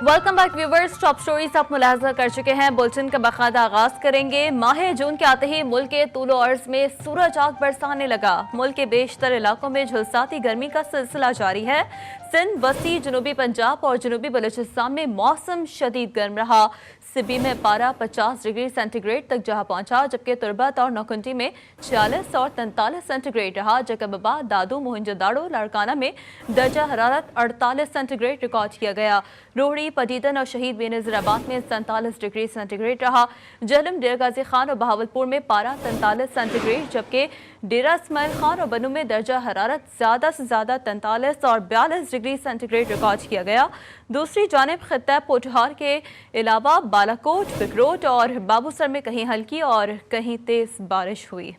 Welcome back viewers. Top stories आप मुलाहजा कर चुके हैं। बुलेटिन का बाकायदा आगाज करेंगे। माह जून के आते ही मुल्क के तूलो अर्ज में सूरज आग बरसाने लगा। मुल्क के बेशतर इलाकों में झुलसाती गर्मी का सिलसिला जारी है। सिंध, वसी, जनूबी पंजाब और जनूबी बलूचिस्तान में मौसम शदीद गर्म रहा। सिबी में पारा 50 डिग्री सेंटीग्रेड तक जहां पहुंचा, जबकि तुरबत और नौकुंडी में 46 और 43 सेंटीग्रेड रहा। जैकबाबाद, दादू, मोहनजोदाड़ो, लाड़काना में दर्जा हरारत 48 सेंटीग्रेड रिकॉर्ड किया गया। रोहड़ी, पटीतन और शहीद बेनज़ीराबाद में 47 डिग्री सेंटीग्रेड रहा। जहलम, डेरा गाजी खान और बहावलपुर में पारा 43 सेंटीग्रेड, जबकि डेरा इस्माइल खान और बनू में दर्जा हरारत ज़्यादा से ज़्यादा 43 और 42 डिग्री सेंटीग्रेड रिकॉर्ड किया गया। दूसरी जानिब खित्ता पोठहार के अलावा बालाकोट, बिकरोट और बाबूसर में कहीं हल्की और कहीं तेज बारिश हुई।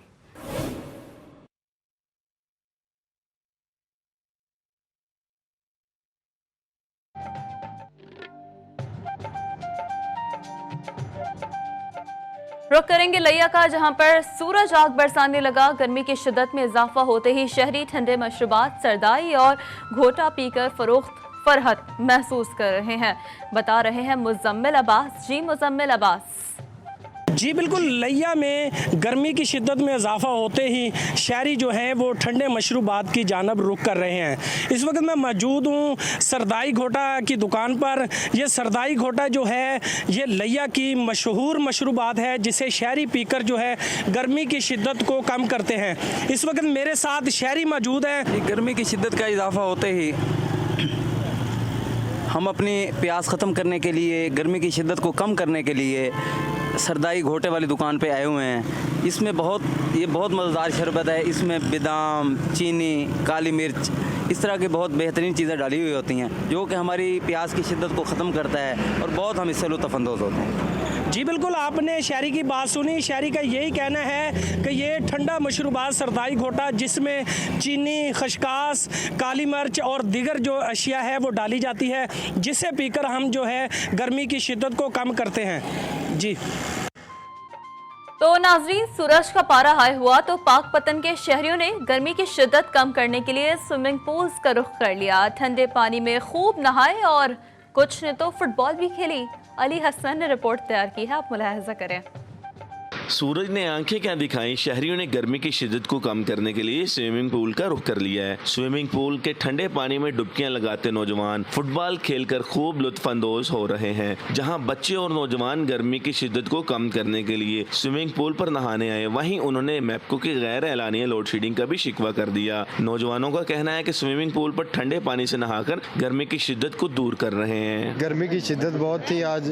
रुख करेंगे लिया का, जहां पर सूरज आग बरसाने लगा। गर्मी की शिद्दत में इजाफा होते ही शहरी ठंडे मशरूबात, सरदाई और घोटा पीकर फरहत महसूस कर रहे हैं। बता रहे हैं मुजम्मिल अब्बास। जी मुजम्मिल अब्बास। जी बिल्कुल, लिया में गर्मी की शिद्दत में इजाफा होते ही शहरी जो हैं वो ठंडे मशरूबात की जानब रुख कर रहे हैं। इस वक्त मैं मौजूद हूँ सरदाई घोटा की दुकान पर। ये सरदाई घोटा जो है ये लिया की मशहूर मशरूबात है, जिसे शहरी पीकर जो है गर्मी की शिद्दत को कम करते हैं। इस वक्त मेरे साथ शहरी मौजूद हैं। गर्मी की शिद्दत का इजाफा होते ही हम अपनी प्यास ख़त्म करने के लिए, गर्मी की शिद्दत को कम करने के लिए सरदाई घोटे वाली दुकान पे आए हुए हैं। इसमें ये बहुत मज़ेदार शरबत है। इसमें बादाम, चीनी, काली मिर्च, इस तरह की बहुत बेहतरीन चीज़ें डाली हुई होती हैं, जो कि हमारी प्यास की शिद्दत को ख़त्म करता है और बहुत हम इससे लुत्फ़अंदोज़ होते हैं। जी बिल्कुल, आपने शहरी की बात सुनी। शहरी का यही कहना है कि ये ठंडा मशरूबात सरदाई घोटा, जिसमें चीनी, खशकास, काली मिर्च और दीगर जो अशिया है वो डाली जाती है, जिसे पीकर हम जो है गर्मी की शिद्दत को कम करते हैं। जी तो नाजरीन, सूरज का पारा हाई हुआ तो पाकपतन के शहरियों ने गर्मी की शिद्दत कम करने के लिए स्विमिंग पूल्स का रुख कर लिया। ठंडे पानी में खूब नहाए और कुछ ने तो फुटबॉल भी खेली। अली हसन ने रिपोर्ट तैयार की है, आप मुलाहजा करें। सूरज ने आंखें क्या दिखाई, शहरियों ने गर्मी की शिद्दत को कम करने के लिए स्विमिंग पूल का रुख कर लिया है। स्विमिंग पूल के ठंडे पानी में डुबकियां लगाते नौजवान फुटबॉल खेलकर खूब लुत्फानंदोज हो रहे हैं। जहां बच्चे और नौजवान गर्मी की शिद्दत को कम करने के लिए स्विमिंग पूल पर नहाने आए, वहीं उन्होंने मैप्को की गैर एलानिया लोड शेडिंग का भी शिकवा कर दिया। नौजवानों का कहना है कि स्विमिंग पूल पर ठंडे पानी से नहाकर गर्मी की शिद्दत को दूर कर रहे हैं। गर्मी की शिद्दत बहुत थी आज,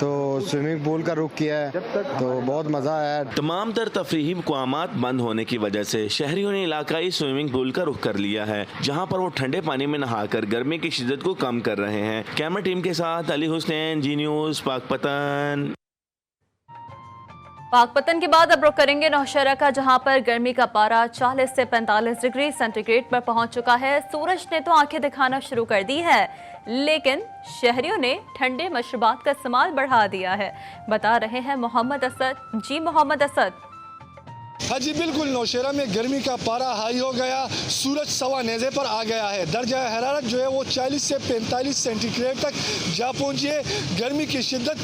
तो स्विमिंग पूल का रुख किया है तो बहुत मजा। तमाम तर तफरीही मक़ामात बंद होने की वजह से शहरियों ने इलाकाई स्विमिंग पूल का रुख कर लिया है, जहां पर वो ठंडे पानी में नहाकर गर्मी की शिद्दत को कम कर रहे हैं। कैमरा टीम के साथ अली हुसैन, जी न्यूज़, पाकपतन। पाकपतन के बाद अब रुख करेंगे नौशहरा का, जहां पर गर्मी का पारा 40 से 45 डिग्री सेंटीग्रेड पर पहुंच चुका है। सूरज ने तो आंखें दिखाना शुरू कर दी है, लेकिन शहरियों ने ठंडे मशरूबात का इस्तेमाल बढ़ा दिया है। बता रहे हैं मोहम्मद असद। जी मोहम्मद असद। हाँ जी बिल्कुल, नौशहरा में गर्मी का पारा हाई हो गया, सूरज सवा नेज़े पर आ गया है। दर्जा हरारत जो है वो 40 से 45 सेंटीग्रेड तक जा पहुँची है। गर्मी की शिद्दत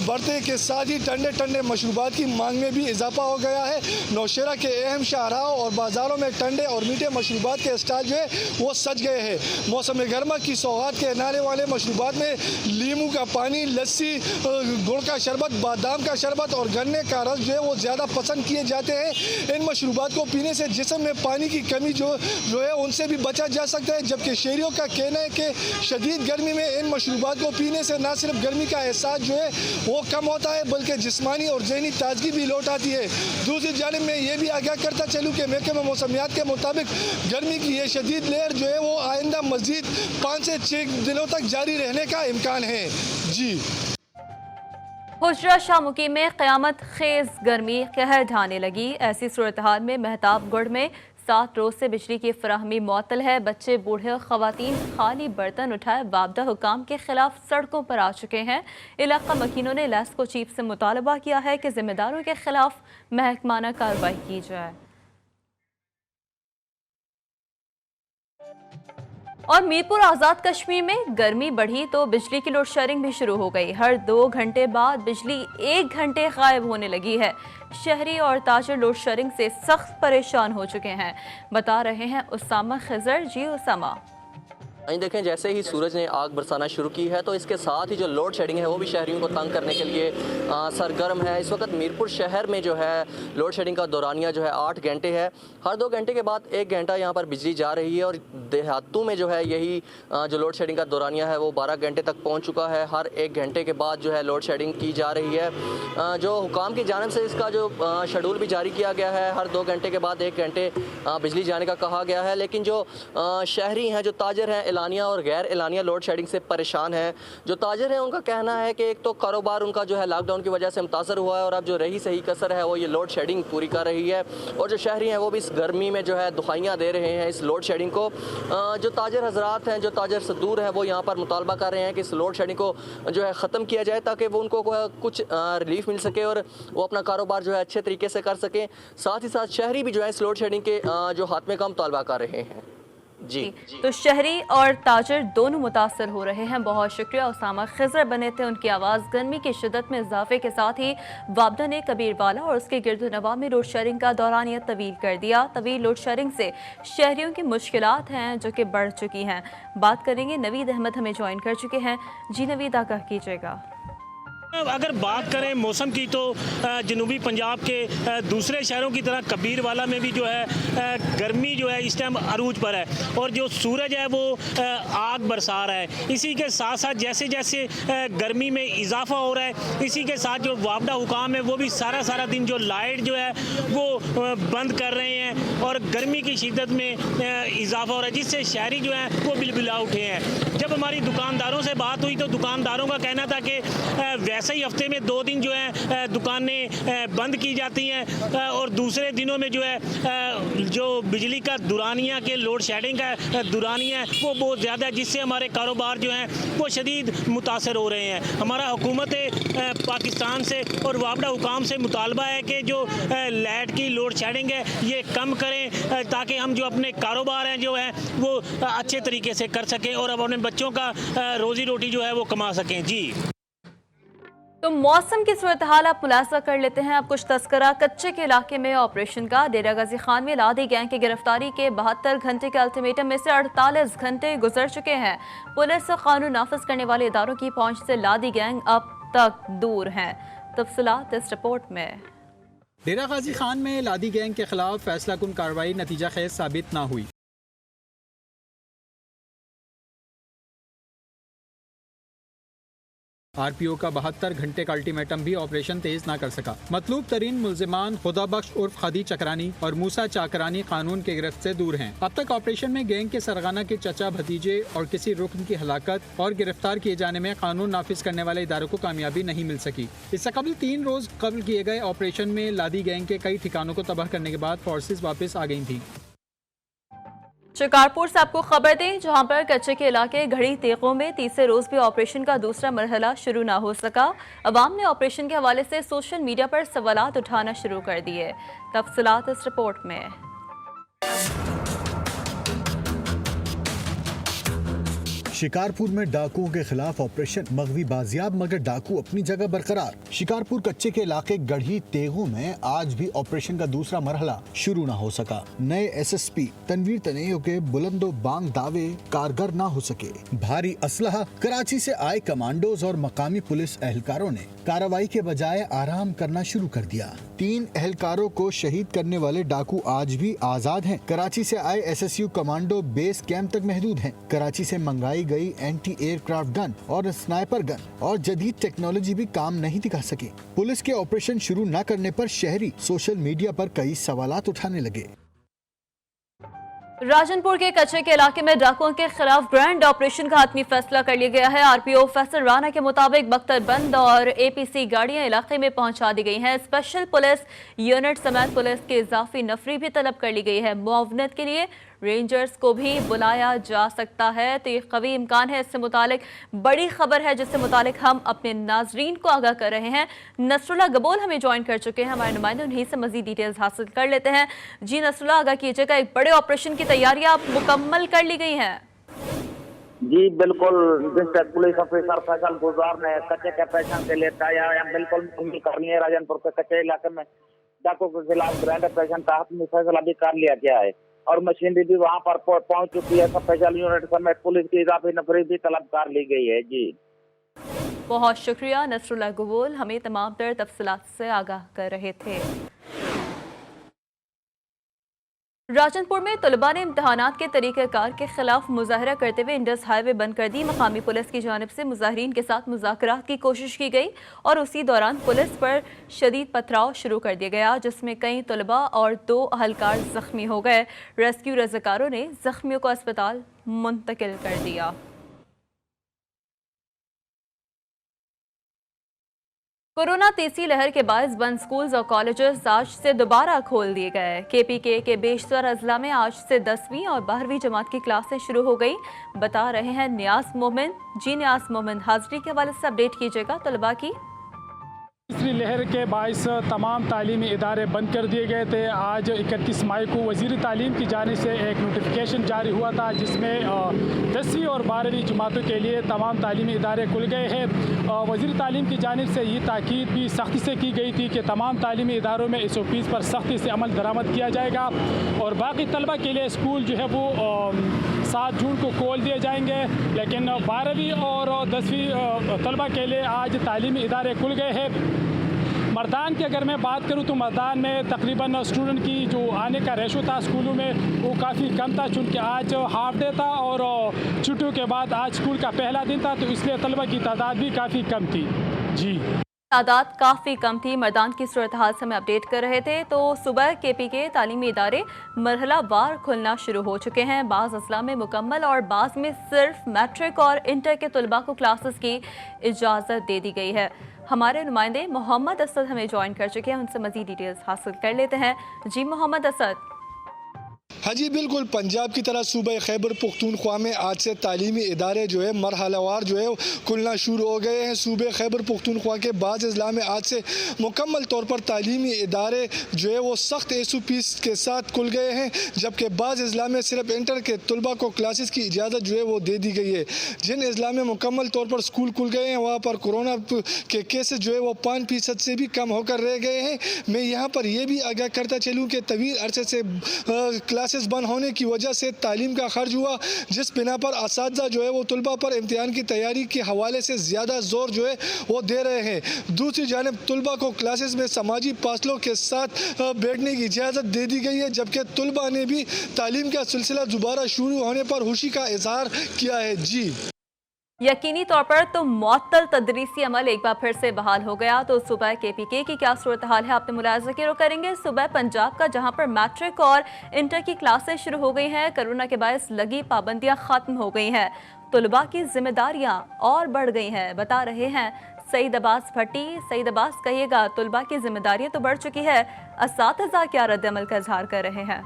बढ़ने के साथ ही ठंडे ठंडे मशरूबात की मांग में भी इजाफा हो गया है। नौशहरा के अहम शाहराहों और बाज़ारों में ठंडे और मीठे मशरूबात के स्टॉल जो है वो सज गए हैं। मौसम गर्मा की सौगात के नाने वाले मशरूबात में लीमू का पानी, लस्सी, गुड़ का शरबत, बादाम का शरबत और गन्ने का रस जो है वो ज़्यादा पसंद किए जाते हैं। इन मशरूबात को पीने से जिस्म में पानी की कमी जो है उनसे भी बचा जा सकता है। जबकि शहरियों का कहना है कि शदीद गर्मी में इन मशरूबात को पीने से न सिर्फ गर्मी का एहसास जो है वो कम होता है, बल्कि जिस्मानी और जहनी ताजगी भी लौट आती है। दूसरी जानिब में ये भी आगाह करता चलूँ कि महकमा मौसमियात के मुताबिक गर्मी की ये शदीद लहर जो है वो आइंदा मज़ीद 5 से 6 दिनों तक जारी रहने का इम्कान है। जी हुजरा शामुकी में क़यामत खेज गर्मी कहर ढाने लगी। ऐसी सूरत हाल में महताबगढ़ में 7 रोज से बिजली की फराहमी मुअत्तल है। बच्चे, बूढ़े, खवातीन खाली बर्तन उठाए बाबदा हुकाम के खिलाफ सड़कों पर आ चुके हैं। इलाका मकीनों ने लेस्को चीफ से मुतालबा किया है कि जिम्मेदारों के खिलाफ महकमाना कार्रवाई की जाए। और मीरपुर आज़ाद कश्मीर में गर्मी बढ़ी तो बिजली की लोड शेडिंग भी शुरू हो गई। हर 2 घंटे बाद बिजली 1 घंटे गायब होने लगी है। शहरी और ताजिर लोड शेडिंग से सख्त परेशान हो चुके हैं, बता रहे हैं उसामा खिजर। जी उसामा। देखें, जैसे ही सूरज ने आग बरसाना शुरू की है तो इसके साथ ही जो लोड शेडिंग है वो भी शहरियों को तंग करने के लिए सरगर्म है। इस वक्त मीरपुर शहर में जो है लोड शेडिंग का दौरानिया जो है 8 घंटे है। हर 2 घंटे के बाद 1 घंटा यहाँ पर बिजली जा रही है और देहातों में जो है यही जो लोड शेडिंग का दौरानिया है वो 12 घंटे तक पहुँच चुका है। हर 1 घंटे के बाद जो है लोड शेडिंग की जा रही है। जो हुकाम की जानिब से इसका जो शेड्यूल भी जारी किया गया है, हर 2 घंटे के बाद 1 घंटे बिजली जाने का कहा गया है। लेकिन जो शहरी हैं, जो ताजर हैं, एलानिया और गैर एलानिया लोड शेडिंग से परेशान हैं। जो ताजर हैं उनका कहना है कि एक तो कारोबार उनका जो है लॉकडाउन की वजह से मुतासर हुआ है और अब जो रही सही कसर है वो ये लोड शेडिंग पूरी कर रही है। और जो शहरी हैं वो भी इस गर्मी में जो है दुहाइयाँ दे रहे हैं इस लोड शेडिंग को। जो ताजर हजरात हैं, जो ताजर सदूर हैं, वो यहाँ पर मुतालबा कर रहे हैं कि इस लोड शेडिंग को जो है ख़त्म किया जाए ताकि वो उनको कुछ रिलीफ मिल सके और वो अपना कारोबार जो है अच्छे तरीके से कर सकें। साथ ही साथ शहरी भी जो है इस लोड शेडिंग के जो खात्मे का मुतालबा कर रहे हैं। जी तो शहरी और ताजर दोनों मुतासर हो रहे हैं। बहुत शुक्रिया, उसामा खिजर बने थे। उनकी आवाज़। गर्मी की शिद्दत में इजाफे के साथ ही वाबडा ने कबीरवाला और उसके गिरदोनवा में लोड शेडिंग का दौरानिया तवील कर दिया। तवील लोड शेडिंग से शहरियों की मुश्किलात हैं जो कि बढ़ चुकी हैं। बात करेंगे, नवीद अहमद हमें ज्वाइन कर चुके हैं। जी नवीद, आगाह कीजिएगा। अगर बात करें मौसम की तो जनूबी पंजाब के दूसरे शहरों की तरह कबीरवाला में भी जो है गर्मी जो है इस टाइम अरूज पर है और जो सूरज है वो आग बरसा रहा है। इसी के साथ साथ जैसे जैसे गर्मी में इजाफा हो रहा है, इसी के साथ जो वापडा हुकाम है वो भी सारा दिन जो लाइट जो है वो बंद कर रहे हैं और गर्मी की शिद्दत में इजाफा हो रहा है, जिससे शहरी जो है वो बिलबिला उठे हैं। जब हमारी दुकानदारों से बात हुई तो दुकानदारों का कहना था कि वैसे ही हफ्ते में 2 दिन जो है दुकानें बंद की जाती हैं और दूसरे दिनों में जो है जो बिजली का दुरानिया के लोड शेडिंग का दुरानिया है वो बहुत ज़्यादा है, जिससे हमारे कारोबार जो हैं वो शदीद मुतासर हो रहे हैं। हमारा हुकूमत पाकिस्तान से और वापडा हुकाम से मुतालबा है कि जो लाइट की लोड शेडिंग है ये कम करें ताकि हम जो अपने कारोबार हैं जो है वो अच्छे तरीके से कर सकें और अपने बच्चों का रोज़ी रोटी जो है वो कमा सकें। जी तो मौसम की सूरत हाल आप मुलाजा कर लेते हैं। अब कुछ तस्करा कच्चे के इलाके में ऑपरेशन का। डेरा गाजी खान में लादी गैंग की गिरफ्तारी के 72 घंटे के अल्टीमेटम में से 48 घंटे गुजर चुके हैं। पुलिस और कानून नाफिज करने वाले इदारों की पहुंच से लादी गैंग अब तक दूर हैं। तफसीलात इस रिपोर्ट में। डेरा गाजी खान में लादी गैंग के खिलाफ फैसला कुन कार्रवाई नतीजा खेज साबित न हुई। आरपीओ का 72 घंटे का अल्टीमेटम भी ऑपरेशन तेज ना कर सका। मतलूब तरीन मुल्जिमान खुदा बख्श उर्फ खादी चक्रानी और मूसा चाकरानी कानून के गिरफ्त से दूर हैं। अब तक ऑपरेशन में गैंग के सरगना के चचा भतीजे और किसी रुकन की हलाकत और गिरफ्तार किए जाने में कानून नाफिज करने वाले इदारों को कामयाबी नहीं मिल सकी। इससे कबल 3 रोज कबल किए गए ऑपरेशन में लादी गैंग के कई ठिकानों को तबाह करने के बाद फोर्सेज वापस आ गई थी। शिकारपुर से आपको खबर दें, जहां पर कच्चे के इलाके घड़ी तेगों में तीसरे रोज भी ऑपरेशन का दूसरा मरहला शुरू ना हो सका। अवाम ने ऑपरेशन के हवाले से सोशल मीडिया पर सवालात उठाना शुरू कर दिए। तफसीलात इस रिपोर्ट में। शिकारपुर में डाकुओं के खिलाफ ऑपरेशन, मगवी बाजियाब मगर डाकू अपनी जगह बरकरार। शिकारपुर कच्चे के इलाके गढ़ी तेगों में आज भी ऑपरेशन का दूसरा मरहला शुरू न हो सका। नए एसएसपी तनवीर तनेयो के बुलंदो बांग दावे कारगर न हो सके। भारी असलहा कराची से आए कमांडोज और मकामी पुलिस एहलकारों ने कार्रवाई के बजाय आराम करना शुरू कर दिया। 3 एहलकारों को शहीद करने वाले डाकू आज भी आजाद हैं। कराची से आए एसएसयू कमांडो बेस कैंप तक महदूद हैं। कराची से मंगाई गई एंटी एयरक्राफ्ट गन और स्नाइपर गन और जदीद टेक्नोलॉजी भी काम नहीं दिखा सके। पुलिस के ऑपरेशन शुरू न करने पर शहरी सोशल मीडिया पर कई सवालात उठाने लगे। राजनपुर के कच्चे के इलाके में डाकुओं के खिलाफ ग्रैंड ऑपरेशन का हतमी फैसला कर लिया गया है। आरपीओ फैसल राना के मुताबिक बख्तरबंद और एपीसी गाड़ियां इलाके में पहुंचा दी गई हैं। स्पेशल पुलिस यूनिट समेत पुलिस की इजाफी नफरी भी तलब कर ली गई है। मुआवनत के लिए रेंजर्स को भी बुलाया जा सकता है, तो ये कवी इम्कान है। इससे मुतालिक बड़ी खबर है जिससे मुतालिक हम अपने नाजरीन को आगाह कर रहे हैं। नसरुल्लाह गबोल हमें ज्वाइन कर चुके हैं, हमारे नुमाइंदे, उन्हीं से मजीद डिटेल्स हासिल कर लेते हैं। जी नसरुल्लाह, आगाह कीजिएगा, एक बड़े ऑपरेशन की तैयारियां मुकम्मल कर ली गई हैं। जी बिल्कुल, डिस्ट्रिक्ट पुलिस ऑफिसर फैसल गुजार ने कच्चे के ऑपरेशन के लिए तैयारियां बिल्कुल मुकम्मल कर ली है। राजनपुर के कच्चे इलाके में डाकू के खिलाफ ग्रैंड ऑपरेशन तहत फैसला भी कर लिया गया है और मशीनरी भी वहां पर पहुंच चुकी है। सब स्पेशल यूनिट समेत पुलिस की इजाफी नफरी भी तलब कर ली गई है। जी बहुत शुक्रिया नसरुल्लाह गबूल, हमें तमाम तर तफसीलात से आगाह कर रहे थे। राजनपुर में तलबा ने इम्तहानात के तरीक़ाकार के खिलाफ मुजाहरा करते हुए इंडस हाईवे बंद कर दी। मकामी पुलिस की जानिब से मुजाहरीन के साथ मुज़ाकरात की कोशिश की गई और उसी दौरान पुलिस पर शदीद पथराव शुरू कर दिया गया, जिसमें कई तलबा और 2 अहलकार जख्मी हो गए। रेस्क्यू रज़ाकारों ने जख्मियों को अस्पताल मुंतकिल कर दिया। कोरोना तीसरी लहर के बाद बंद स्कूल्स और कॉलेजेस आज से दोबारा खोल दिए गए। केपीके के बेशतर अजला में आज से 10वीं और 12वीं जमात की क्लासें शुरू हो गई, बता रहे हैं नियाज मोमिन। जी नियाज मोमिन, हाजिरी के हवाले से अपडेट कीजिएगा तलबा की। तीसरी लहर के बायस तमाम तालीमी इदारे बंद कर दिए गए थे। आज 31 मई को वज़ीर तालीम की जानिब से एक नोटिफिकेशन जारी हुआ था, जिसमें 10वीं और 12वीं जमातों के लिए तमाम तालीमी इदारे खुल गए हैं। वज़ीर तालीम की जानिब से ये ताकीद भी सख्ती से की गई थी कि तमाम तालीमी इदारों में SOPs पर सख्ती से अमल दरामद किया जाएगा और बाकी तलबा के लिए स्कूल जो है वो 7 जून को खोल दिए जाएंगे। लेकिन 12वीं और 10वीं तलबा के लिए आज तालीमी इदारे खुल गए हैं। मर्दान की अगर मैं बात करूं तो मर्दान में तकरीबन स्टूडेंट की जो आने का रेशो था स्कूलों में वो काफ़ी कम था, चूँकि आज हाफ डे था और छुट्टियों के बाद आज स्कूल का पहला दिन था, तो इसलिए तलबा की तादाद भी काफ़ी कम थी। जी तादाद काफ़ी कम थी। मर्दान की सूरत हाल से हम अपडेट कर रहे थे। तो सुबह केपीके तालीमी इदारे मरहला वार खुलना शुरू हो चुके हैं। बाज़ अजला में मुकम्मल और बाज़ में सिर्फ मैट्रिक और इंटर के तलबा को क्लासेस की इजाज़त दे दी गई है। हमारे नुमाइंदे मोहम्मद असद हमें ज्वाइन कर चुके हैं, उनसे मज़ीद डिटेल्स हासिल कर लेते हैं। जी मोहम्मद असद। हाँ जी बिल्कुल, पंजाब की तरह सूबे खैबर पुख्तूनख्वा में आज से तालीमी इदारे जो है मरहलावार जो है खुलना शुरू हो गए हैं। सूबे खैबर पुख्तूनख्वा के बाज़ अजला में आज से मुकम्मल तौर पर तालीमी इदारे जो है वो सख्त SOPs के साथ खुल गए हैं, जबकि बाज़ अजला में सिर्फ इंटर के तलबा को क्लासेस की इजाज़त जो है वो दे दी गई है। जिन अजला में मुकम्मल तौर पर स्कूल खुल गए हैं वहाँ पर कोरोना के केसेस जो है वो 5% से भी कम होकर रह गए हैं। मैं यहाँ पर यह भी आगाह करता चलूँ कि तवील अरसे से क्लासेस बंद होने की वजह से तालीम का खर्च हुआ, जिस बिना पर असातिज़ा जो है वो तलबा पर इम्तिहान की तैयारी के हवाले से ज़्यादा ज़ोर जो है वो दे रहे हैं। दूसरी जानिब तलबा को क्लासेस में समाजी फासलों के साथ बैठने की इजाज़त दे दी गई है, जबकि तलबा ने भी तालीम का सिलसिला दोबारा शुरू होने पर खुशी का इजहार किया है। जी यकीनी तौर पर तो मुअत्तल तदरीसी अमल एक बार फिर से बहाल हो गया। तो सुबह केपीके की क्या सूरत हाल है आपने मुलाज़ा की रुख करेंगे। सुबह पंजाब का, जहां पर मैट्रिक और इंटर की क्लासें शुरू हो गई हैं, कोरोना के बायस लगी पाबंदियां खत्म हो गई हैं, तलबा की जिम्मेदारियां और बढ़ गई हैं, बता रहे हैं सईद अब्बास भट्टी। सईद अब्बास, कहिएगा तलबा की जिम्मेदारियां तो बढ़ चुकी है, असातिज़ा क्या रद्द-ए-अमल का इजहार कर रहे हैं।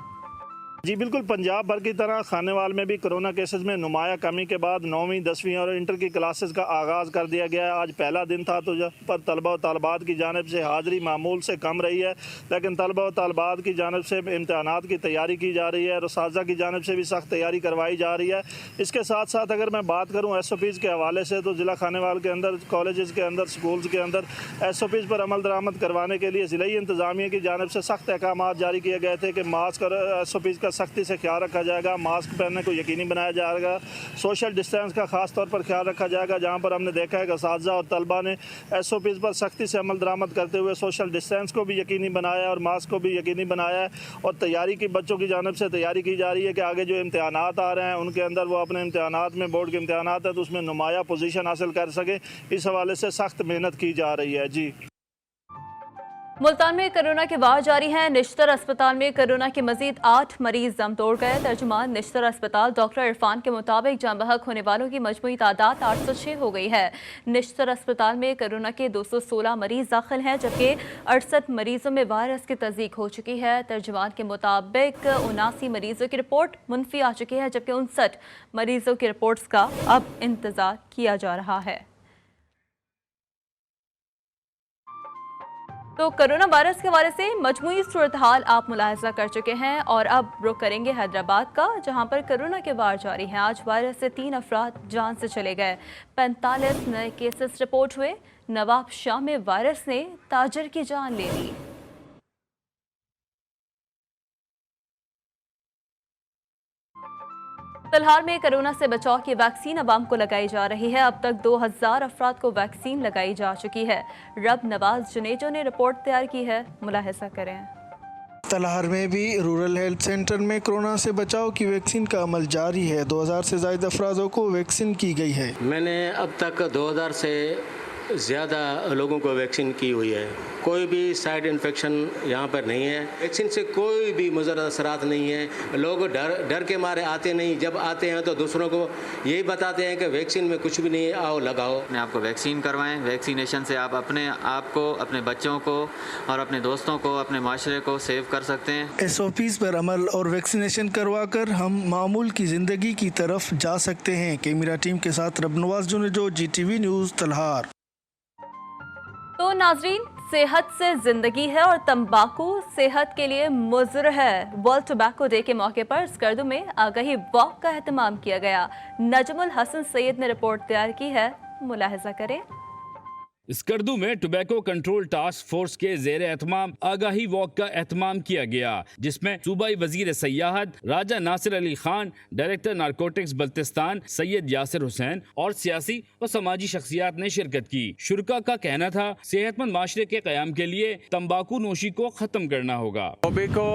जी बिल्कुल, पंजाब भर की तरह खानेवाल में भी कोरोना केसेस में नुमाया कमी के बाद 9वीं 10वीं और इंटर की क्लासेस का आगाज़ कर दिया गया है। आज पहला दिन था, तो जब पर तलबा और तलबात की जानिब से हाज़िरी मामूल से कम रही है, लेकिन तलबा और तलबात की जानिब से इम्तहानात की तैयारी की जा रही है और असातिज़ा की जानिब से भी सख्त तैयारी करवाई जा रही है। इसके साथ साथ अगर मैं बात करूँ SOPs के हवाले से, तो ज़िला खानेवाल के अंदर, कॉलेज़ के अंदर, स्कूल्स के अंदर SOPs पर अमल दरामद करवाने के लिए ज़िलाई इंतज़ामिया की जानिब से सख्त अहकाम जारी किए गए थे कि मास्क और SOPs का सख्ती से ख्याल रखा जाएगा, मास्क पहनने को यकीनी बनाया जाएगा, सोशल डिस्टेंस का खास तौर पर ख्याल रखा जाएगा। जहां पर हमने देखा है कि असातिज़ा और तलबा ने SOPs पर सख्ती से अमल दरामद करते हुए सोशल डिस्टेंस को भी यकीनी बनाया और मास्क को भी यकीनी बनाया है। और तैयारी की बच्चों की जानिब से तैयारी की जा रही है कि आगे जो इम्तहानात आ रहे हैं उनके अंदर वो अपने इम्तहानात में, बोर्ड के इम्तहानात है तो उसमें नुमाया पोजीशन हासिल कर सके, इस हवाले से सख्त मेहनत की जा रही है। जी मुल्तान में कोरोना के वार जारी हैं। निश्तर अस्पताल में कोरोना के मजीद 8 मरीज दम तोड़ गए। तर्जुमान निश्तर अस्पताल डॉक्टर इरफान के मुताबिक जान बहक होने वालों की मजमूई तादाद 806 हो गई है। निश्तर अस्पताल में कोरोना के 216 मरीज दाखिल हैं, जबकि 68 मरीजों में वायरस की तस्दीक हो चुकी है। तर्जुमान के मुताबिक 79 मरीजों की रिपोर्ट मुनफी आ चुकी है, जबकि 59 मरीजों की रिपोर्ट्स का अब इंतजार किया जा रहा है। तो कोरोना वायरस के हवाले से मजमूई सूरत हाल आप मुलाहिजा कर चुके हैं और अब रुख करेंगे हैदराबाद का, जहां पर कोरोना के वार जारी हैं। आज वायरस से 3 अफराद जान से चले गए, 45 नए केसेस रिपोर्ट हुए। नवाब शाह में वायरस ने ताजर की जान ले ली। तलहार में कोरोना से बचाव की वैक्सीन अवाम को लगाई जा रही है। अब तक 2000 अफराद को वैक्सीन लगाई जा चुकी है। रब नवाज जुनेजो ने रिपोर्ट तैयार की है, मुलाहिजा करें। तलहार में भी रूरल हेल्थ सेंटर में कोरोना से बचाव की वैक्सीन का अमल जारी है। 2000 से ज़्यादा अफरादों को वैक्सीन की गई है। मैंने अब तक 2000 से ज़्यादा लोगों को वैक्सीन की हुई है। कोई भी साइड इन्फेक्शन यहाँ पर नहीं है। वैक्सीन से कोई भी मुज़र असरात नहीं है। लोग डर के मारे आते नहीं, जब आते हैं तो दूसरों को यही बताते हैं कि वैक्सीन में कुछ भी नहीं है, आओ लगाओ। अपने आप को वैक्सीन करवाएं। वैक्सीनेशन से आप अपने आप को, अपने बच्चों को और अपने दोस्तों को, अपने माशरे को सेव कर सकते हैं। SOPs पर अमल और वैक्सीनेशन करवा कर हम मामूल की ज़िंदगी की तरफ जा सकते हैं। कैमरा टीम के साथ रबनवाज जुनेजो, GTV न्यूज़ तलहार। तो नाजरीन, सेहत से जिंदगी है और तंबाकू सेहत के लिए मुज़र है। वर्ल्ड टोबैको डे के मौके पर स्कर्दू में आगाही वॉक का एहतमाम किया गया। नजमुल हसन सैयद ने रिपोर्ट तैयार की है, मुलाहिजा करें। स्कर्दू में टोबैको कंट्रोल टास्क फोर्स के ज़ेर एहतमाम आगाही वॉक का एहतमाम किया गया, जिसमें सूबाई वजीर सयाहत राजा नासिर अली खान, डायरेक्टर नारकोटिक्स बल्तिस्तान सैयद यासिर हुसैन और सियासी और समाजी शख्सियात ने शिरकत की। शुरका का कहना था सेहतमंद माशरे के क़याम के लिए तंबाकू नोशी को ख़त्म करना होगा। टोबैको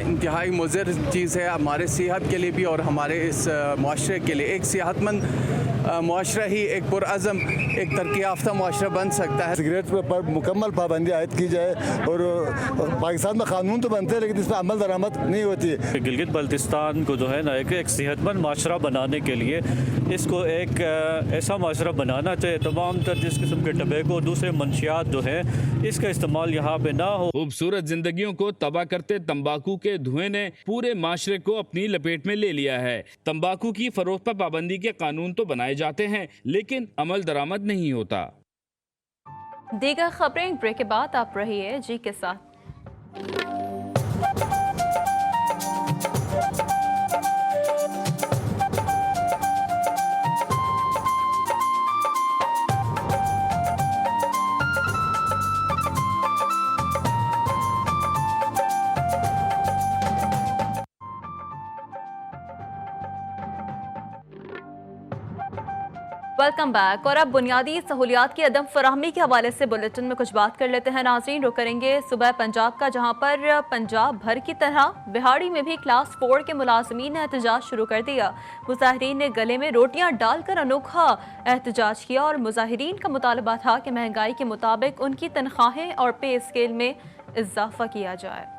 इंतहाई मुज़र चीज़ है हमारे सेहत के लिए भी और हमारे इस माशरे के लिए। एक सेहतमंद माशरा ही एक पुरअज़म, एक तरक्की याफ्ता माशरा बन सकता है। सिगरेट पर मुकम्मल पाबंदी आयद की जाए और पाकिस्तान में कानून तो बनते हैं लेकिन इस पर अमल दरामद नहीं होती है। गिलगित बल्तिस्तान को जो है ना एक सेहतमंद माशरा बनाने के लिए इसको एक ऐसा माशरा बनाना चाहिए तमाम तर जिस किस्म के टबैको दूसरे मंशियात जो है इसका इस्तेमाल यहाँ पे ना हो। खूबसूरत जिंदगियों को तबाह करते तंबाकू के धुएं ने पूरे माशरे को अपनी लपेट में ले लिया है। तंबाकू की फरोख्त पर पाबंदी के कानून तो बनाए जाते हैं लेकिन अमल दरामद नहीं होता। दीगर खबरें ब्रेक के बाद आप रहिए जी के साथ। Welcome back. और अब बुनियादी सहूलियात की अदम फराहमी के हवाले से बुलेटिन में कुछ बात कर लेते हैं नाज़रीन। रुक करेंगे सुबह पंजाब का, जहां पर पंजाब भर की तरह बिहाड़ी में भी क्लास 4 के मुलाजमीन ने एहतजाज शुरू कर दिया। मुजाहिरीन ने गले में रोटियां डालकर अनोखा एहतजाज किया और मुजाहिरीन का मुतालबा था कि महंगाई के मुताबिक उनकी तनख्वाहें और पे स्केल में इजाफा किया जाए।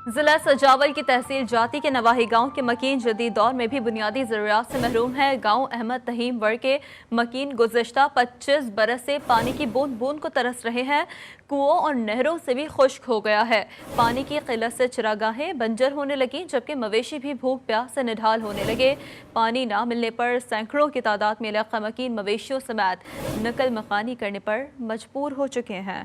जिला सजावल की तहसील जाती के नवाही गांव के मकीन जदीद दौर में भी बुनियादी ज़रूरियात से महरूम है। गांव अहमद तहीम वर्ग के मकीन गुज़श्ता 25 बरस से पानी की बूंद बूंद को तरस रहे हैं। कुओं और नहरों से भी खुश्क हो गया है। पानी की किल्लत से चरागाहें बंजर होने लगी, जबकि मवेशी भी भूख प्यास से निढाल होने लगे। पानी ना मिलने पर सैकड़ों की तादाद में इलाका मकीन मवेशियों समेत नकल मकानी करने पर मजबूर हो चुके हैं।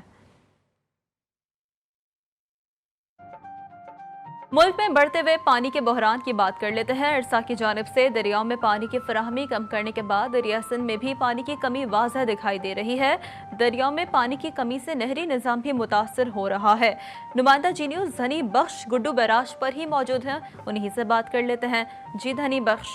मुल्क में बढ़ते हुए पानी के बहरान की बात कर लेते हैं। इरसा की जानिब से दरियाओं में पानी की फराहमी कम करने के बाद दरिया सिंध में भी पानी की कमी वाज़ह दिखाई दे रही है। दरियाओं में पानी की कमी से नहरी निज़ाम भी मुतासर हो रहा है। नुमाइंदा जी न्यूज़ धनी बख्श गुड्डू बैराज पर ही मौजूद हैं, उन्हीं से बात कर लेते हैं। जी धनी बख्श।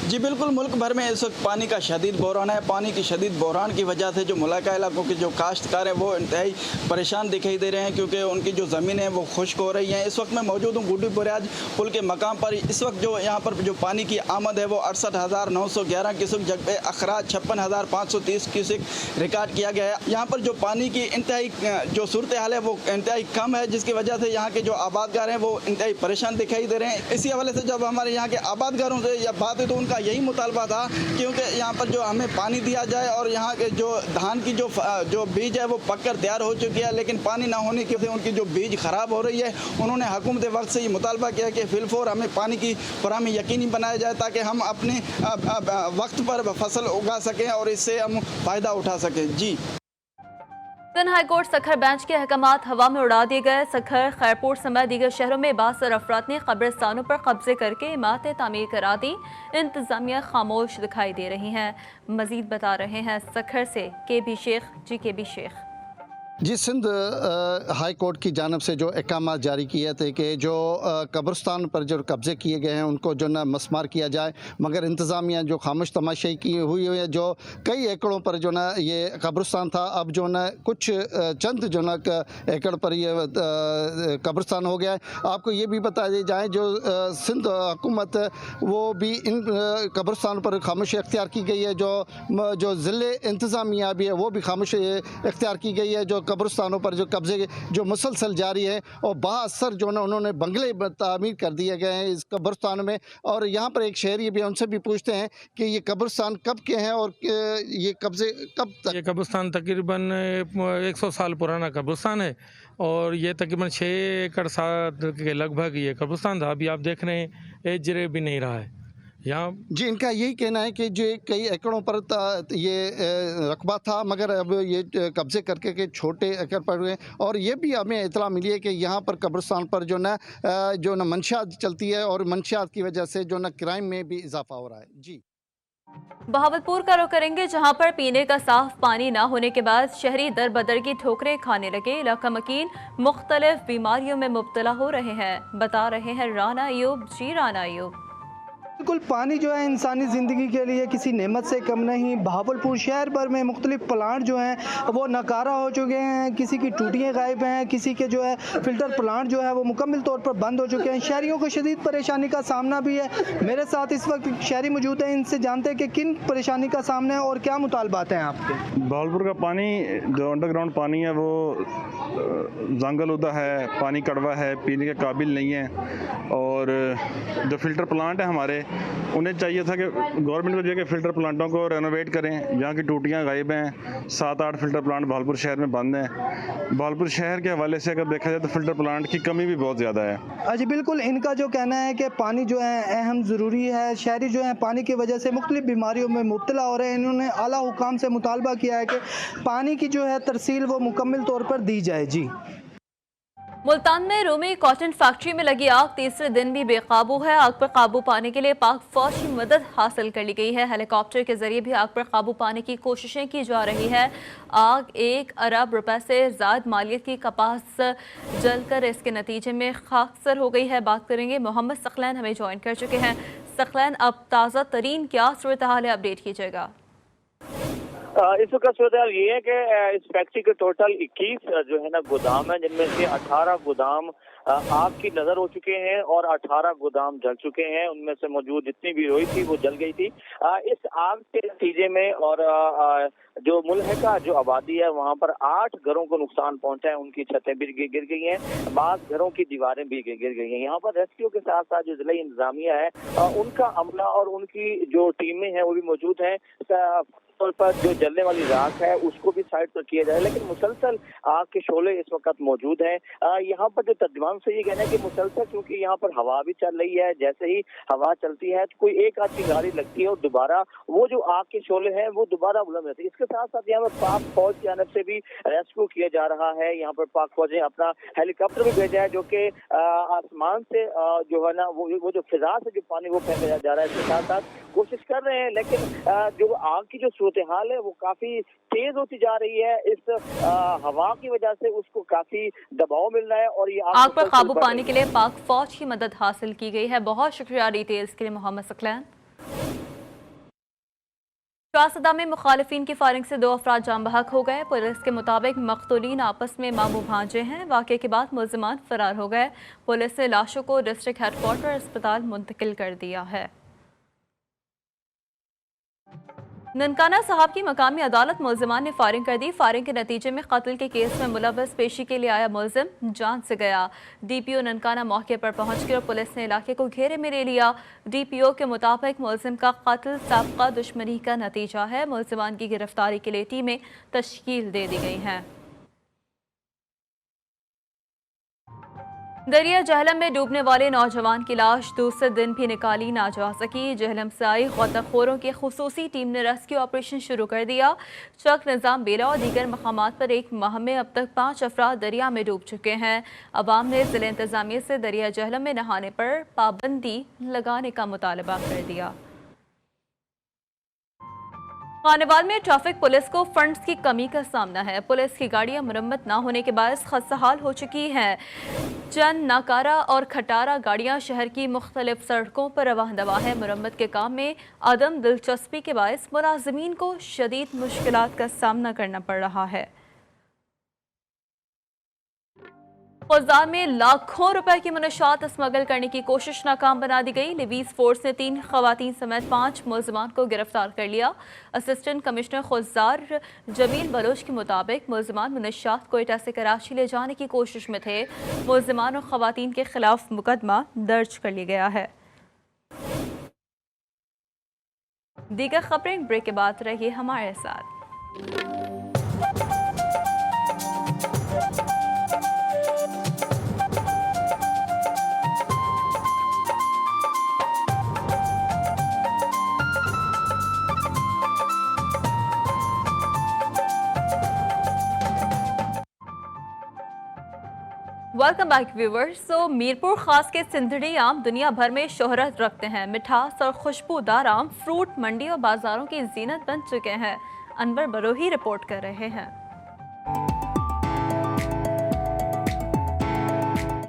जी बिल्कुल, मुल्क भर में इस वक्त पानी का शदीद बहरान है। पानी की शदीद बहरान की वजह से जो मुलाका इलाकों के जो काश्तकार हैं वो इंतहाई परेशान दिखाई दे रहे हैं, क्योंकि उनकी जो ज़मीन है वो खुश्क हो रही है। इस वक्त मैं मौजूद हूँ गुड्डी बुनियाद पुल के मकाम पर। इस वक्त जो यहाँ पर जो पानी की आमद है वो 68,911 क्यूसेक, जबकि अखराज 56,530 क्यूसेक रिकॉर्ड किया गया है। यहाँ पर जो पानी की इंतहाई जो सूरत हाल है वो इंतहाई कम है, जिसकी वजह से यहाँ के जो आबादगार हैं वो इंतहाई परेशान दिखाई दे रहे हैं। इसी हवाले से जब हमारे यहाँ के आबादगारों से या बात हुई तो उनका यही मुतालबा था, क्योंकि यहाँ पर जो हमें पानी दिया जाए और यहाँ के जो धान की जो बीज है वो पककर तैयार हो चुकी है, लेकिन पानी ना होने की वजह से उनकी जो बीज ख़राब हो रही है। उन्होंने हुकूमत वक्त से ये मुतालबा किया कि फिलफौर हमें पानी की फराहमी यकीनी बनाया जाए, ताकि हम अपने वक्त पर फसल उगा सकें और इससे हम फ़ायदा उठा सकें। जी Sindh high court Sukkur bench के अहकामात हवा में उड़ा दिए गए। सखर, खैरपुर समेत दीगर शहरों में बासर अफराद ने कब्रिस्तानों पर कब्जे करके इमारतें तामीर करा दी। इंतजामिया खामोश दिखाई दे रही हैं। मजीद बता रहे हैं सखर से KB शेख। जी KB शेख। जी, सिंध हाई कोर्ट की जानब से जो अहकाम जारी किए थे कि जो कब्रिस्तान पर जो कब्ज़े किए गए हैं उनको जो न मसमार किया जाए, मगर इंतज़ामिया जो खामोश तमाशाई की हुई है, जो कई एकड़ों पर जो न ये कब्रिस्तान था, अब जो न कुछ चंद जो न एकड़ पर ये कब्रिस्तान हो गया है। आपको ये भी बता दी जाए जो सिंध हुकूमत वो भी इन कब्रिस्तान पर खामोशी अख्तियार की गई है। जो ज़िले इंतज़ामिया भी है वो भी खामोशी अख्तियार की गई है। जो कब्रिस्तानों पर जो कब्जे जो मुसलसल जारी है और बाअसर जो है उन्होंने बंगले तामीर कर दिए गए हैं इस कब्रिस्तान में। और यहाँ पर एक शहरी भी, उनसे भी पूछते हैं कि ये कब्रिस्तान कब के हैं और ये कब्जे कब तक? ये कब्रिस्तान तकरीबन 100 साल पुराना कब्रिस्तान है और ये तकरीबन 6 एकड़ के लगभग ये कब्रिस्तान था। अभी आप देख रहे हैं एजरे भी नहीं रहा है यहाँ। जी, इनका यही कहना है कि जो कई एकड़ों पर ये रकबा था, मगर अब ये कब्जे करके के छोटे एकड़ पर हुए। और ये भी हमें इतला मिली है कि यहाँ पर कब्रिस्तान पर जो न मंशियात चलती है और मंशियात की वजह से जो न क्राइम में भी इजाफा हो रहा है। जी, बहावलपुर का रुख करेंगे, जहां पर पीने का साफ पानी ना होने के बाद शहरी दर बदर की ठोकरें खाने लगे। इलाका मकीन मुख्तलिफ बीमारियों में मुब्तला हो रहे हैं। बता रहे हैं राना अयूब। जी राना अयूब। बिल्कुल, पानी जो है इंसानी ज़िंदगी के लिए किसी नेमत से कम नहीं। बहावलपुर शहर भर में मुख्तलिफ प्लांट जो हैं वो नाकारा हो चुके हैं, किसी की टूटियाँ गायब हैं, किसी के जो है फ़िल्टर प्लांट जो है वो मुकम्मल तौर पर बंद हो चुके हैं। शहरियों को शदीद परेशानी का सामना भी है। मेरे साथ इस वक्त शहरी मौजूद हैं, इनसे जानते हैं कि किन परेशानी का सामना है और क्या मुतालबात हैं आपके। बहावलपुर का पानी जो अंडरग्राउंड पानी है वो जंगलुदा है, पानी कड़वा है, पीने के काबिल नहीं है। और जो फ़िल्टर प्लांट है हमारे, उन्हें चाहिए था कि गवर्नमेंट को जो है फ़िल्टर प्लांटों को रेनोवेट करें। यहाँ की टूटियाँ गायब हैं, 7-8 फ़िल्टर प्लांट बहावलपुर शहर में बंद हैं। बहावलपुर शहर के हवाले से अगर देखा जाए तो फ़िल्टर प्लांट की कमी भी बहुत ज़्यादा है। जी बिल्कुल, इनका जो कहना है कि पानी जो है अहम ज़रूरी है। शहरी जो है पानी की वजह से मुख्तलिफ बीमारियों में मुब्तला हो रहे हैं। इन्होंने आला हुकाम से मुतालबा किया है कि पानी की जो है तरसील वो मुकम्मल तौर पर दी जाए। जी, मुल्तान में रूमी कॉटन फैक्ट्री में लगी आग तीसरे दिन भी बेकाबू है। आग पर काबू पाने के लिए पाक फौज की मदद हासिल कर ली गई है। हेलीकॉप्टर के जरिए भी आग पर काबू पाने की कोशिशें की जा रही है। आग 1 अरब रुपए से ज़्यादा मालियत की कपास जलकर इसके नतीजे में खाकसर हो गई है। बात करेंगे, मोहम्मद सकलैन हमें ज्वाइन कर चुके हैं। सकलैन, अब ताज़ा तरीन क्या सूरत हाल है, अपडेट कीजिएगा। इस वक्त सूरत ये है कि इस फैक्ट्री के टोटल 21 जो है ना गोदाम है, जिनमें से 18 गोदाम आग की नजर हो चुके हैं और 18 गोदाम जल चुके हैं। उनमें से मौजूद जितनी भी रोई थी वो जल गई थी। इस आग के नतीजे में और जो मुल्हिका जो आबादी है वहाँ पर 8 घरों को नुकसान पहुंचा है। उनकी छतें भी गिर गई हैं, बाज़ घरों की दीवारें भी गिर गई हैं। यहाँ पर रेस्क्यू के साथ साथ जो जिला इंतजामिया है उनका अमला और उनकी जो टीमें हैं वो भी मौजूद हैं। तौर पर जो जलने वाली राख है उसको भी साइड पर किया जाए, लेकिन मुसलसल आग के शोले इस वक्त मौजूद हैं। यहाँ पर जो तर्जुमान से ये कहना है कि मुसलसल क्योंकि यहाँ पर हवा भी चल रही है, जैसे ही हवा चलती है तो कोई एक आध चिंगारी लगती है और दोबारा वो जो आग के शोले हैं वो दोबारा बुलंद रहते हैं। इसके साथ साथ यहाँ पर पाक फौज की जानब से भी रेस्क्यू किया जा रहा है। यहाँ पर पाक फौज ने अपना हेलीकॉप्टर भी भेजा है जो कि आसमान से जो है ना वो जो फिजा से जो पानी वो फेंका जा रहा है। इसके साथ साथ कोशिश कर रहे हैं, लेकिन जो आग की जो सूरत हाल है वो काफी तेज होती जा रही है। इस हवा की वजह से उसको काफी दबाव मिल रहा है और ये आग पर काबू पाने के लिए पाक फौज की मदद हासिल की गई है। बहुत शुक्रिया डिटेल्स के लिए मोहम्मद सकलैन। शाहसदा में मुखालिफिन की फायरिंग से 2 अफराद जान बहक हो गए। पुलिस के मुताबिक मकतूलीन आपस में मामू भांजे हैं। वाक़े के बाद मुल्ज़िमान फरार हो गए। पुलिस ने लाशों को डिस्ट्रिक्ट हेडक्वार्टर अस्पताल मुंतकिल कर दिया है। ननकाना साहब की मकामी अदालत मुल्ज़िमान ने फायरिंग कर दी। फायरिंग के नतीजे में कत्ल के केस में मुलव्वस पेशी के लिए आया मुल्ज़िम जान से गया। DPO ननकाना मौके पर पहुंच गए और पुलिस ने इलाके को घेरे में ले लिया। DPO के मुताबिक मुल्ज़िम का कत्ल साबका दुश्मनी का नतीजा है। मुल्ज़िमान की गिरफ्तारी के लिए टीमें तश्कील दे दी गई हैं। दरिया जहलम में डूबने वाले नौजवान की लाश दूसरे दिन भी निकाली ना जा सकी। जहलम से आई गौताखोरों की खुसूसी टीम ने रेस्क्यू ऑपरेशन शुरू कर दिया। चक, निज़ाम बेला और दीगर मकामात पर एक माह में अब तक 5 अफराद दरिया में डूब चुके हैं। अवाम ने ज़िला इंतज़ामिया से दरिया जहलम में नहाने पर पाबंदी लगाने का मुतालबा कर दिया। खानेवाल में ट्रैफिक पुलिस को फंड्स की कमी का सामना है। पुलिस की गाड़ियां मरम्मत ना होने के बायस खस्ताहाल हो चुकी हैं। चंद नाकारा और खटारा गाड़ियां शहर की मुख्तलिफ सड़कों पर रवां दवा है। मरम्मत के काम में अदम दिलचस्पी के बायस मुलाजिमीन को शदीद मुश्किलात का सामना करना पड़ रहा है। खुजार में लाखों रुपए की मुनशात स्मगल करने की कोशिश नाकाम बना दी गई। लिवीज फोर्स ने 3 खवातीन समेत 5 मुल्ज़िमान को गिरफ्तार कर लिया। असिस्टेंट कमिश्नर खुजार जमील बलोच के मुताबिक मुल्ज़िमान मुनशात कोयटा से कराची ले जाने की कोशिश में थे। मुल्ज़िमान और खवातीन के खिलाफ मुकदमा दर्ज कर लिया गया है। दीगर खबरें ब्रेक के बाद रहिए हमारे साथ। Welcome back viewers. मीरपुर खास के सिंधड़ी आम दुनिया भर में शोहरत रखते हैं। मिठास और खुशबूदार आम फ्रूट मंडी और बाजारों की जीनत बन चुके हैं। अनवर बरोही रिपोर्ट कर रहे हैं।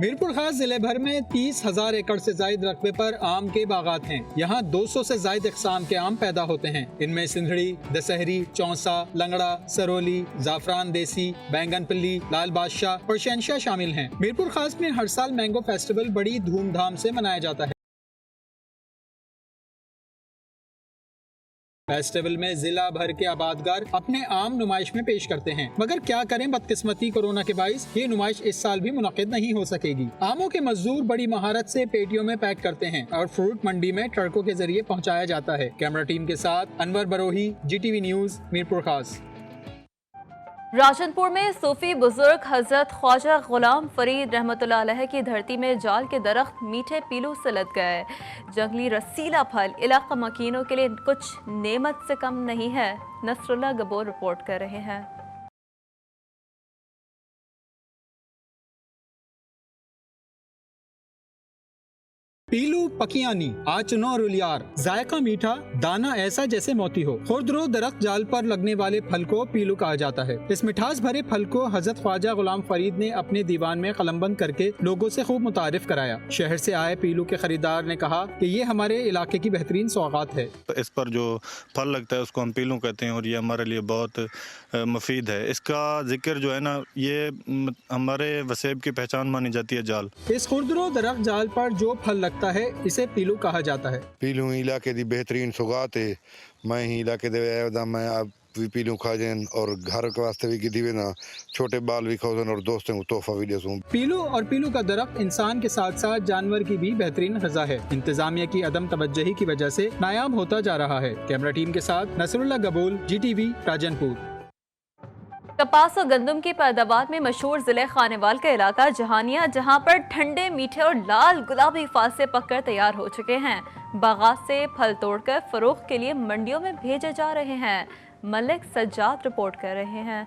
मीरपुर खास जिले भर में 30,000 एकड़ से जायद रकबे पर आम के बागात हैं। यहाँ 200 से जायद इकसाम के आम पैदा होते हैं। इनमें सिंधड़ी, दशहरी, चौसा, लंगड़ा, सरोली, जाफरान देसी, बैंगनपल्ली, लाल बादशाह और शहनशाह शामिल हैं। मीरपुर खास में हर साल मैंगो फेस्टिवल बड़ी धूमधाम से मनाया जाता है। फेस्टिवल में जिला भर के आबादगार अपने आम नुमाइश में पेश करते हैं, मगर क्या करें बदकिस्मती कोरोना के बाइस ये नुमाइश इस साल भी मुनक़िद नहीं हो सकेगी। आमों के मजदूर बड़ी महारत से पेटियों में पैक करते हैं और फ्रूट मंडी में ट्रकों के जरिए पहुंचाया जाता है। कैमरा टीम के साथ अनवर बरोही, GTV न्यूज, मीरपुर खास। राजनपुर में सूफी बुजुर्ग हजरत ख्वाजा गुलाम फरीद रहमतुल्लाह अलैह की धरती में जाल के दरख्त मीठे पीलू से लद गए। जंगली रसीला फल इलाका मकीनों के लिए कुछ नेमत से कम नहीं है। नसरुल्लाह गबोर रिपोर्ट कर रहे हैं। पीलू पकियानी, आचनो और उलियार, जायका मीठा, दाना ऐसा जैसे मोती हो। खुर्दरो दरख्त जाल पर लगने वाले फल को पीलू कहा जाता है। इस मिठास भरे फल को हजरत ख्वाजा गुलाम फरीद ने अपने दीवान में कलमबंद करके लोगों से खूब मुतारिफ कराया। शहर से आए पीलू के खरीदार ने कहा कि ये हमारे इलाके की बेहतरीन सौगात है। इस पर जो फल लगता है उसको हम पीलू कहते हैं और ये हमारे लिए बहुत मुफीद है। इसका जिक्र जो है ना, ये हमारे वसेब की पहचान मानी जाती है। जाल, इस खुर्दरो दरख्त जाल पर जो फल लगता है इसे पीलू कहा जाता है। पीलू इलाके दी बेहतरीन सौगात है। मैं ही इलाके दे आया मैं आप भी पीलू खा जान और घर के वास्ते भी गिदी ना छोटे बाल भी खाओ और दोस्तों को तोहफा भी दे। पीलू और पीलू का दरख्त इंसान के साथ साथ जानवर की भी बेहतरीन ग़िज़ा है। इंतजामिया की अदम तवज्जुही की वजह से नायाब होता जा रहा है। कैमरा टीम के साथ नसरुल्लाह गबूल, GTV राजनपुर। कपास और गंदम की पैदावार में मशहूर जिले खानेवाल का इलाका जहानिया, जहां पर ठंडे, मीठे और लाल गुलाबी फासे पककर तैयार हो चुके हैं। बागात से फल तोड़कर फरोख्त के लिए मंडियों में भेजे जा रहे हैं। मलिक सज्जाद रिपोर्ट कर रहे हैं।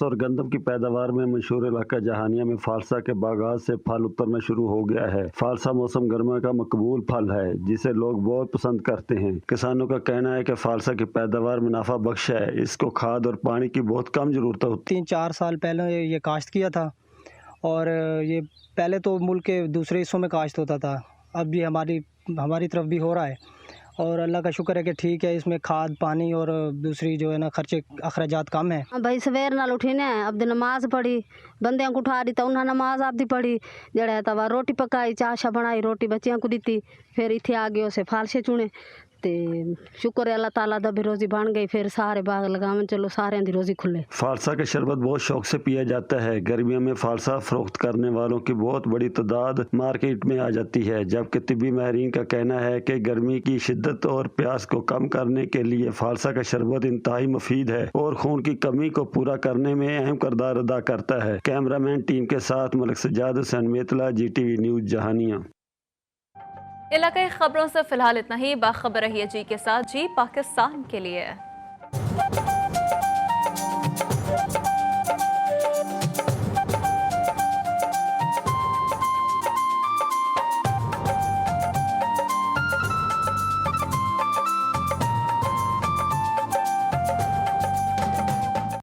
और गंदम की पैदावार में मशहूर इलाका जहानिया में फालसा के बागात से फल उतरना शुरू हो गया है। फालसा मौसम गर्मा का मकबूल फल है जिसे लोग बहुत पसंद करते हैं। किसानों का कहना है कि फालसा की पैदावार मुनाफा बख्श है। इसको खाद और पानी की बहुत कम जरूरत होती है। 3-4 साल पहले ये काश्त किया था और ये पहले तो मुल्क के दूसरे हिस्सों में काश्त होता था। अब ये हमारी तरफ भी हो रहा है और अल्लाह का शुक्र है कि ठीक है, इसमें खाद पानी और दूसरी जो है ना खर्चे अखराजात कम है। भाई सवेर नाल उठी ने अब दिन नमाज पढ़ी, बंदियां को उठा दी तो उन्हें नमाज आपदी पढ़ी, जड़ा तवा रोटी पकाई, चाशा बनाई, रोटी बच्चियां को दी, फिर इत्थे आ गए उसे फालसे चुने ते शुक्र है अल्लाह ताला दा भी रोजी बन गई, फिर सारे बाग लगावन चलो सारे दी रोजी खुले। फालसा का शरबत बहुत शौक से पिया जाता है। गर्मियों में फालसा फरोख्त करने वालों की बहुत बड़ी तादाद मार्केट में आ जाती है, जबकि तिब्बी माहिरीन का कहना है कि गर्मी की शिद्दत और प्यास को कम करने के लिए फालसा का शरबत इंतहाई मुफीद है और खून की कमी को पूरा करने में अहम किरदार अदा करता है। कैमरामैन टीम के साथ मलिक सज्जाद हुसैन मेतला, GTV न्यूज़ जहानिया। इलाकाई खबरों से फिलहाल इतना ही। बाखबर रहिए जी के साथ, जी पाकिस्तान के लिए।